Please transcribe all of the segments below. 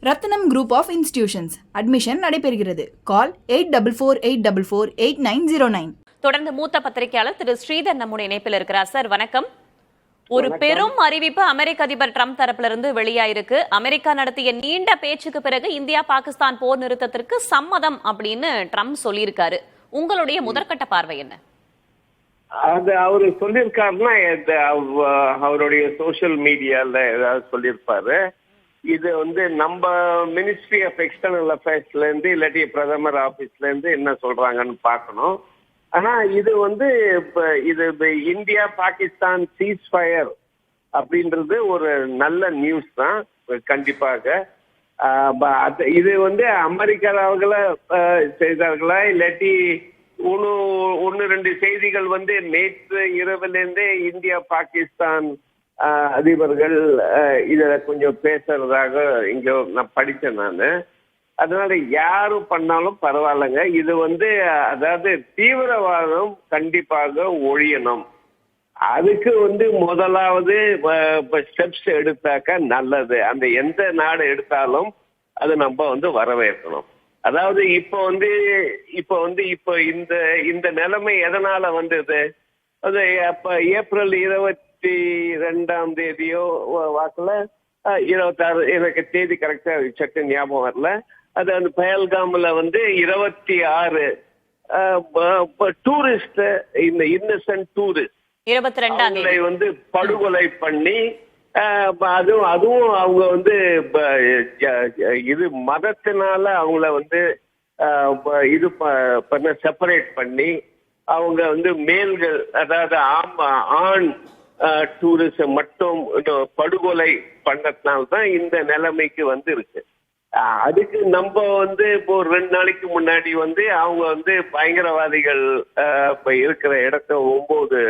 Ratnam group of institutions admission நடைபெறுகிறது. Call 8448448909. தொடர்ந்து மூத்த பத்திரிகையாளர் திரு ஸ்ரீதர் நம்முடைய இணைப்பில் இருக்கிறார். சார் வணக்கம். ஒரு பெரும் அறிவிப்பு அமெரிக்க அதிபர் ட்ரம்ப் தரப்புல இருந்து வெளியாயிருக்கு. அமெரிக்கா நடத்திய நீண்ட பேச்சுக்கு பிறகு இந்தியா பாகிஸ்தான் போர் நிறுத்தத்திற்கு சம்மதம் அப்படின்னு ட்ரம்ப் சொல்லியிருக்காரு. உங்களுடைய முதற்கட்ட பார்வை என்ன? அது அவரு சொல்லியிருக்காருன்னா அவருடைய சோசியல் மீடியால ஏதாவது சொல்லியிருப்பாரு. இது நம்ம மினிஸ்ட்ரி ஆஃப் எக்ஸ்டர்னல் அஃபேர்ஸ்ல இருந்து இல்லாட்டி பிரதமர் ஆபீஸ்ல இருந்து என்ன சொல்றாங்கன்னு பார்க்கணும். ஆனா இது இப்ப இது இந்தியா பாகிஸ்தான் சீஸ் ஃபயர் அப்படின்றது ஒரு நல்ல நியூஸ் தான் கண்டிப்பாக. இது அமெரிக்காவில் செய்தார்களா இல்லாட்டி ஒன்னு ரெண்டு செய்திகள் நேற்று இரவுலேருந்தே இந்தியா பாகிஸ்தான் அதிபர்கள் இதுல கொஞ்சம் பேசுறதாக இங்க நான் படிச்சேன் நான். அதனால யாரும் பண்ணாலும் பரவாயில்லைங்க. இது அதாவது தீவிரவாதம் கண்டிப்பாக ஒழியணும். அதுக்கு முதலாவது ஸ்டெப்ஸ் எடுத்தாக்க நல்லது. அந்த எந்த நாடு எடுத்தாலும் அது நம்ம வரவேற்கணும். அதாவது இப்போ இந்த நிலைமை எதனால வந்தது? அது அப்ப ஏப்ரல் 22ஆம் தேதியோ வாக்குல 26, எனக்கு தேதி கரெக்டா சட்டு ஞாபகம் வரல. அது அந்த பயல்காம்ல 26 டூரிஸ்ட், இந்த இன்னசென்ட் டூரிஸ்ட் 22 படுகொலை பண்ணி அதுவும் அவங்க இது மதத்தினால அவங்கள இது செப்பரேட் பண்ணி அவங்க மேல்கள், அதாவது ஆண் டூரிஸ்ட் மட்டும் படுகொலை பண்ணதுனால்தான் இந்த நிலைமைக்கு இருக்கு. அதுக்கு நம்ம இப்போ 2 நாளைக்கு முன்னாடி அவங்க பயங்கரவாதிகள் இருக்கிற இடத்த 9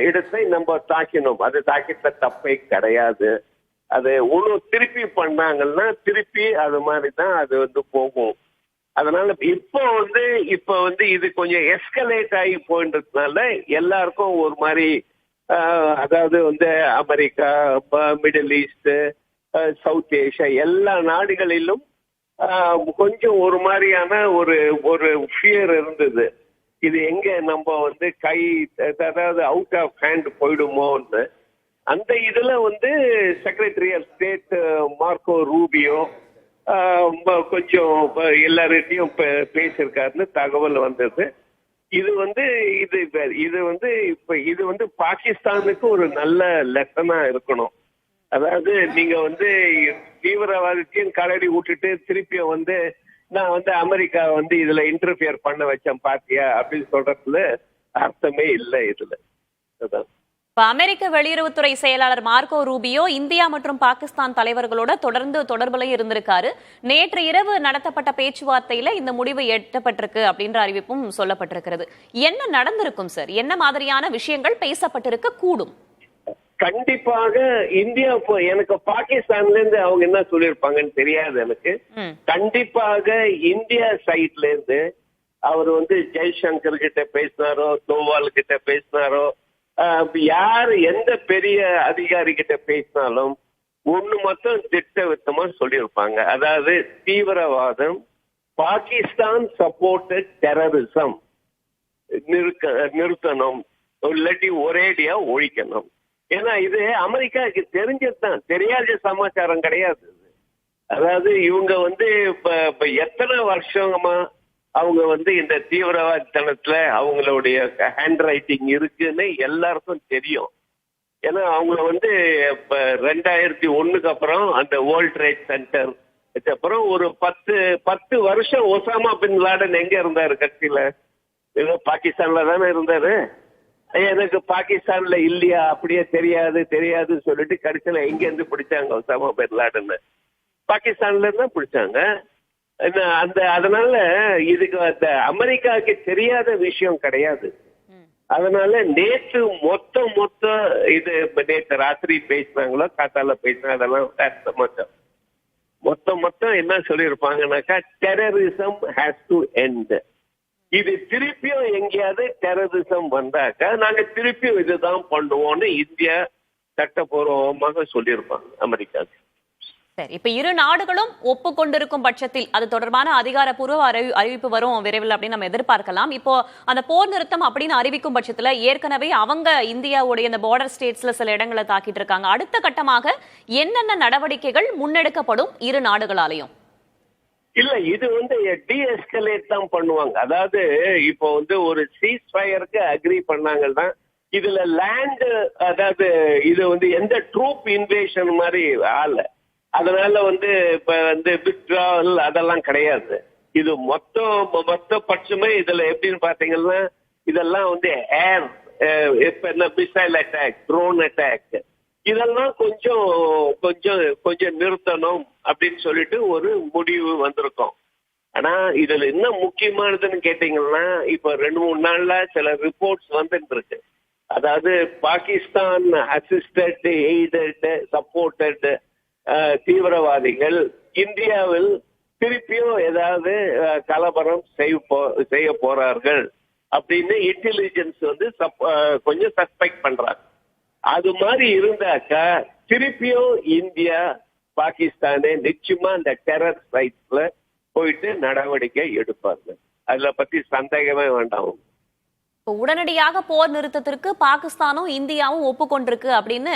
இடத்தை நம்ம தாக்கினோம். அது தாக்கிட்ட தப்பே கிடையாது. அது ஒன்றும் திருப்பி பண்ணாங்கன்னா திருப்பி அது மாதிரிதான் அது போகும். அதனால இப்போ இது கொஞ்சம் எஸ்கலேட் ஆகி போயின்றதுனால எல்லாருக்கும் ஒரு மாதிரி, அதாவது America, middle east, south Asia எல்லா நாடுகளிலும் கொஞ்சம் ஒரு மாதிரியான ஒரு ஃபியர் இருந்தது. இது எங்க நம்ம கை, அதாவது அவுட் ஆஃப் ஹேண்ட் போயிடுமோன்னு. அந்த இதுல secretary of state Marco Rubio கொஞ்சம் எல்லார்கிட்டையும் பேசியிருக்காருன்னு தகவல் வந்தது. இது இப்ப இது பாகிஸ்தானுக்கு ஒரு நல்ல லெசனா இருக்கணும். அதாவது நீங்க தீவிரவாதத்தையும் கலடி விட்டுட்டு திருப்பியும் நான் அமெரிக்கா இதுல இன்டர்ஃபியர் பண்ண வச்சேன் பாத்தியா அப்படின்னு சொல்றதுல அர்த்தமே இல்லை இதுல. அமெரிக்க வெளியுறவுத்துறை செயலாளர் மார்க்கோ ரூபியோ இந்தியா மற்றும் பாகிஸ்தான் தலைவர்களோட தொடர்ந்து தொடர்புல இருந்திருக்காரு. நேற்று இரவு நடத்தப்பட்ட பேச்சுவார்த்தையில இந்த முடிவு எட்டப்பட்டிருக்கு அப்படின்ற அறிவிப்பும் சொல்லப்பட்டிருக்கிறது. என்ன நடந்திருக்கும் சார்? என்ன மாதிரியான விஷயங்கள் பேசப்பட்டிருக்க கூடும்? கண்டிப்பாக இந்தியா, எனக்கு பாகிஸ்தான்ல இருந்து அவங்க என்ன சொல்லியிருப்பாங்கன்னு தெரியாது எனக்கு. கண்டிப்பாக இந்தியா சைட்ல இருந்து அவர் ஜெய்சங்கர் கிட்ட பேசினாரோ, தோவால் கிட்ட பேசினாரோ, யாரு எந்த பெரிய அதிகாரி கிட்ட பேசினாலும் ஒண்ணு மட்டும் திட்டவட்டமா சொல்லியிருப்பாங்க. அதாவது தீவிரவாதம், பாகிஸ்தான் சப்போர்ட்டட் டெரரிசம் நிறுத்தணும், இல்லாட்டி ஒரேடியா ஒழிக்கணும். ஏன்னா இது அமெரிக்காவுக்கு தெரிஞ்சதுதான், தெரியாத சமாச்சாரம் கிடையாது. அதாவது இவங்க இப்ப எத்தனை வருஷமா அவங்க இந்த தீவிரவாதத்தனத்துல அவங்களுடைய ஹேண்ட் ரைட்டிங் இருக்குன்னு எல்லாருக்கும் தெரியும். ஏன்னா அவங்க இப்ப 2001க்கு அப்புறம் அந்த வேர்ல்ட் ட்ரேட் சென்டர் அப்புறம் ஒரு 10 வருஷம் ஒசாமா பின் லாடன் எங்க இருந்தாரு கட்சியில? ஏதோ பாகிஸ்தான்ல தானே இருந்தாரு. எனக்கு பாகிஸ்தான்ல இல்லையா, அப்படியே தெரியாதுன்னு சொல்லிட்டு கடைசியில எங்க இருந்து பிடிச்சாங்க ஒசாமா பின் லாடன்? பாகிஸ்தான்ல இருந்தா பிடிச்சாங்க. அதனால இதுக்கு அமெரிக்காவுக்கு தெரியாத விஷயம் கிடையாது. அதனால நேற்று மொத்த இது நேற்று ராத்திரி பேசினாங்களோ காத்தால பேசினா அதெல்லாம் மொத்தம் என்ன சொல்லியிருப்பாங்கன்னாக்கா, டெரரிசம் ஹேஸ் டு எண்ட். இது திருப்பியும் எங்கேயாவது டெரரிசம் வந்தாக்கா நாங்க திருப்பியும் இதுதான் பண்ணுவோம்னு இந்தியா சட்டப்பூர்வமாக சொல்லியிருப்பாங்க அமெரிக்காவுக்கு. சரி, இப்ப இரு நாடுகளும் ஒப்புக்கொண்டிருக்கும் பட்சத்தில் அது தொடர்பான அதிகாரப்பூர்வ அறிவிப்பு வரும் விரைவில் அப்படின்னு நம்ம எதிர்பார்க்கலாம். இப்போ அந்த போர் நிறுத்தம் அப்படின்னு அறிவிக்கும் பட்சத்துல ஏற்கனவே அவங்க இந்தியாவுடைய இந்த பார்டர் ஸ்டேட்ஸ்ல சில இடங்களை தாக்கிட்டு இருக்காங்க. அடுத்த கட்டமாக என்னென்ன நடவடிக்கைகள் முன்னெடுக்கப்படும் இரு நாடுகளாலையும்? இல்ல, இது வந்து டீஎஸ்கலேட் தான் பண்ணுவாங்க. அதாவது இப்போ வந்து ஒரு சீஸ் ஃபயருக்கு அக்ரி பண்ணாங்கன்னா இதுல லேண்ட், அதாவது இது வந்து எந்த ட்ரூப் இன்வேஷன் மாதிரி ஆள, அதனால வந்து இப்ப வந்து வித்ட்ராவல் அதெல்லாம் கிடையாது. இது மொத்த பட்சமே இதுல எப்படின்னு பாத்தீங்கன்னா இதெல்லாம் வந்து ஏர், இப்ப என்ன மிசைல் அட்டாக், ட்ரோன் அட்டாக், இதெல்லாம் கொஞ்சம் நிறுத்தணும் அப்படின்னு சொல்லிட்டு ஒரு முடிவு வந்திருக்கோம். ஆனா இதுல என்ன முக்கியமானதுன்னு கேட்டீங்கன்னா இப்ப 2-3 நாள்ல சில ரிப்போர்ட்ஸ் வந்துட்டு இருக்கு. அதாவது பாகிஸ்தான் அசிஸ்டட், எய்டட், சப்போர்ட்டட் தீவிரவாதிகள் இந்தியாவில் திருப்பியும் ஏதாவது கலவரம் செய்ய போறார்கள் அப்படின்னு இன்டெலிஜென்ஸ் வந்து கொஞ்சம் சஸ்பெக்ட் பண்றாங்க. அது மாதிரி இருந்தாக்கா திருப்பியும் இந்தியா பாகிஸ்தானே நிச்சயமா அந்த டெரர் சைட்ஸ்ல போயிட்டு நடவடிக்கை எடுப்பாங்க. அதுல பத்தி சந்தேகமே வேண்டாம். உடனடியாக போர் நிறுத்தத்திற்கு பாகிஸ்தானும் இந்தியாவும் ஒப்புக்கொண்டிருக்கு அப்படின்னு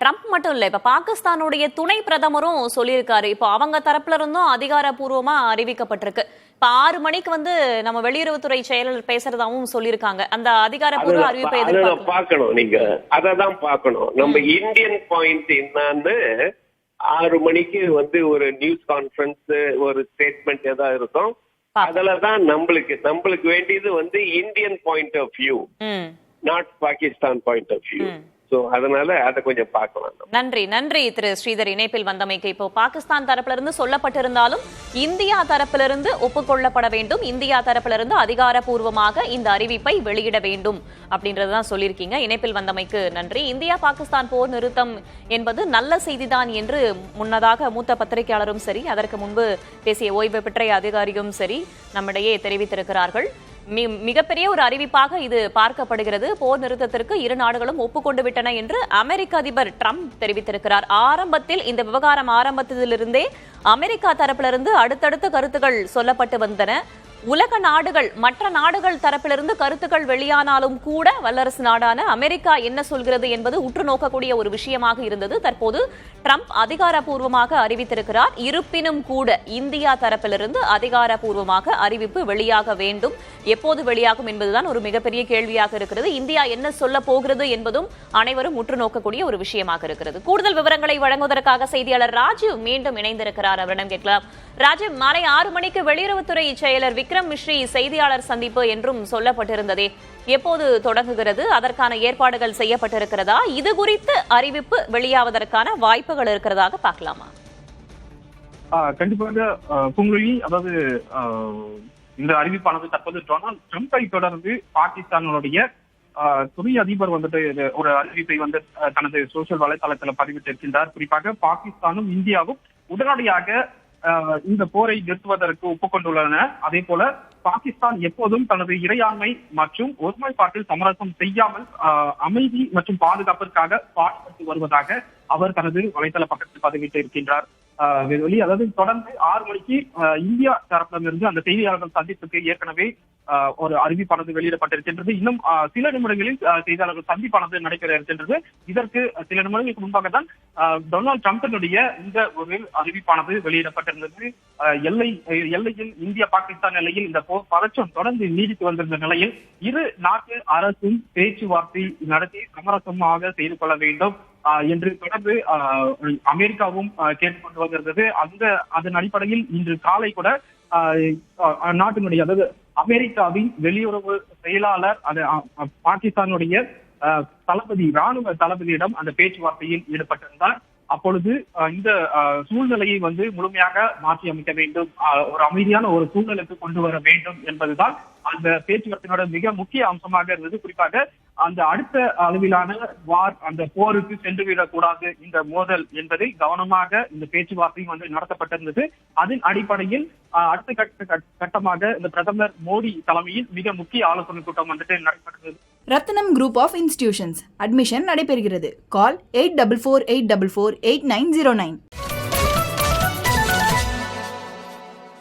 ட்ரம்ப் மட்டும் இல்ல, இப்ப பாகிஸ்தானுடைய துணை பிரதமரும் சொல்லியிருக்காரு. இப்போ அவங்க தரப்புல இருந்தும் அதிகாரப்பூர்வமா அறிவிக்கப்பட்டிருக்கு. இப்ப 6 மணிக்கு வந்து நம்ம வெளியுறவுத்துறை செயலர் பேசுறதாவும் சொல்லியிருக்காங்க. அந்த அதிகாரப்பூர்வ அறிவிப்பை பார்க்கணும், நீங்க அததான் பார்க்கணும். நம்ம இந்தியன் பாயிண்ட் என்னன்னு 6 மணிக்கு வந்து ஒரு நியூஸ் கான்ஃபரன்ஸ், ஒரு ஸ்டேட்மெண்ட் ஏதாவது இருக்கும். அதுலதான் நம்மளுக்கு வேண்டியது வந்து Indian point of view, not Pakistan point of view. அதனால அதை கொஞ்சம் பார்க்கலாம். நன்றி திரு ஸ்ரீதர், இணைப்பில் வந்தமைக்கு. இப்போ பாகிஸ்தான் தரப்பிலிருந்து சொல்லப்பட்டிருந்தாலும் இந்தியா தரப்பிலிருந்து ஒப்புக்கொள்ளப்பட வேண்டும், இந்தியா தரப்பிலிருந்து அதிகாரப்பூர்வமாக இந்த அறிவிப்பை வெளியிட வேண்டும் அப்படின்றதுதான் சொல்லியிருக்கீங்க. இணைப்பில் வந்தமைக்கு நன்றி. இந்தியா பாகிஸ்தான் போர் நிறுத்தம் என்பது நல்ல செய்திதான் என்று முன்னதாக மூத்த பத்திரிகையாளரும் சரி, அதற்கு முன்பு பேசிய ஓய்வு பெற்ற அதிகாரியும் சரி நம்மிடையே தெரிவித்திருக்கிறார்கள். மிகப்பெரிய ஒரு அறிவிப்பாக இது பார்க்கப்படுகிறது. போர் நிறுத்தத்திற்கு இரு நாடுகளும் ஒப்புக்கொண்டு விட்டன என்று அமெரிக்க அதிபர் ட்ரம்ப் தெரிவித்திருக்கிறார். ஆரம்பத்தில் இந்த விவகாரம் ஆரம்பத்திலிருந்தே அமெரிக்கா தரப்பிலிருந்து அடுத்தடுத்த கருத்துக்கள் சொல்லப்பட்டு வந்தன. உலக நாடுகள், மற்ற நாடுகள் தரப்பிலிருந்து கருத்துக்கள் வெளியானாலும் கூட வல்லரசு நாடான அமெரிக்கா என்ன சொல்கிறது என்பது உற்று நோக்கக்கூடிய ஒரு விஷயமாக இருந்தது. தற்போது ட்ரம்ப் அதிகாரப்பூர்வமாக அறிவித்திருக்கிறார். இருப்பினும் கூட இந்தியா தரப்பிலிருந்து அதிகாரப்பூர்வமாக அறிவிப்பு வெளியாக வேண்டும். எப்போது வெளியாகும் என்பதுதான் ஒரு மிகப்பெரிய கேள்வியாக இருக்கிறது. இந்தியா என்ன சொல்ல போகிறது என்பதும் அனைவரும் உற்று நோக்கக்கூடிய ஒரு விஷயமாக இருக்கிறது. கூடுதல் விவரங்களை வழங்குவதற்காக செய்தியாளர் ராஜீவ் மீண்டும் இணைந்திருக்கிறார். அவரிடம் கேட்கலாம். ராஜீவ், மாலை 6 மணிக்கு வெளியுறவுத்துறை செயலர் விக்ரம் மிஸ்ரி செய்தியாளர் சந்திப்பு என்றும் சொல்லப்பட்டிருந்ததே, எப்போது தொடங்குகிறது? அதற்கான ஏற்பாடுகள் செய்யப்பட்டிருக்கிறதா? இது குறித்து அறிவிப்பு வெளியாவதற்கான வாய்ப்புகள் இருக்கிறதாக பார்க்கலாமா? கண்டிப்பாக பூங்குழலி, அதாவது இந்த அறிவிப்பானது தற்போது டொனால்ட் ட்ரம்பை தொடர்ந்து பாகிஸ்தானுடைய துணை அதிபர் வந்துட்டு ஒரு அறிவிப்பை வந்து தனது சோசியல் வலைதளத்தில் பதிவிட்டிருக்கின்றார். குறிப்பாக பாகிஸ்தானும் இந்தியாவும் உடனடியாக இந்த போரை நிறுத்துவதற்கு ஒப்புக்கொண்டுள்ளன. அதே போல பாகிஸ்தான் எப்போதும் தனது இறையாண்மை மற்றும் ஒருமைப்பாட்டில் சமரசம் செய்யாமல் அமைதி மற்றும் பாதுகாப்பிற்காக பாடுபட்டு வருவதாக அவர் தனது வலைதள பக்கத்தில் பதிவிட்டு இருக்கின்றார். அதாவது தொடர்ந்து 6 மணிக்கு இந்தியா தரப்பிலிருந்து அந்த செய்தியாளர்கள் சந்திப்புக்கு ஏற்கனவே ஒரு அறிவிப்பானது வெளியிடப்பட்டிருக்கின்றது. இன்னும் சில நிமிடங்களில் செய்தியாளர்கள் சந்திப்பானது நடைபெற இருக்கின்றது. இதற்கு சில நிமிடங்களுக்கு முன்பாக தான் டொனால்ட் ட்ரம்பினுடைய இந்த ஒரு அறிவிப்பானது வெளியிடப்பட்டிருந்தது. எல்லையில் இந்தியா பாகிஸ்தான் எல்லையில் இந்த போர் பதற்றம் தொடர்ந்து நீடித்து வந்திருந்த நிலையில் இரு நாட்டு அரசும் பேச்சுவார்த்தை நடத்தி சமரசமாக செய்து கொள்ள வேண்டும் என்று தொடர்ந்து அமெரிக்காவும் கேட்டுக்கொண்டு வந்திருந்தது. அதன் அடிப்படையில் இன்று காலை கூட நாட்டினுடைய, அதாவது அமெரிக்காவின் வெளியுறவு செயலாளர் பாகிஸ்தானுடைய ராணுவ தளபதியிடம் அந்த பேச்சுவார்த்தையில் ஈடுபட்டிருந்தார். அப்பொழுது இந்த சூழ்நிலையை வந்து முழுமையாக மாற்றி அமைக்க வேண்டும், ஒரு அமைதியான ஒரு சூழ்நிலைக்கு கொண்டு வர வேண்டும் என்பதுதான் அந்த பேச்சுவார்த்தையோட மிக முக்கிய அம்சமாக இருந்தது. குறிப்பாக அந்த அடுத்த அளவிலான அந்த போருக்கு சென்றுவிடக் கூடாது இந்த மோதல் என்பதை கவனமாக இந்த பேச்சுவார்த்தை வந்து நடத்தப்பட்டிருந்தது. அதன் அடிப்படையில் அடுத்த கட்டமாக இந்த பிரதமர் மோடி தலைமையில் மிக முக்கிய ஆலோசனை கூட்டம் வந்துட்டு நடைபெற்றது. ரத்னம் குரூப் ஆஃப் இன்ஸ்டிடியூஷன்ஸ் அட்மிஷன் நடைபெறுகிறது. கால் 8448448909.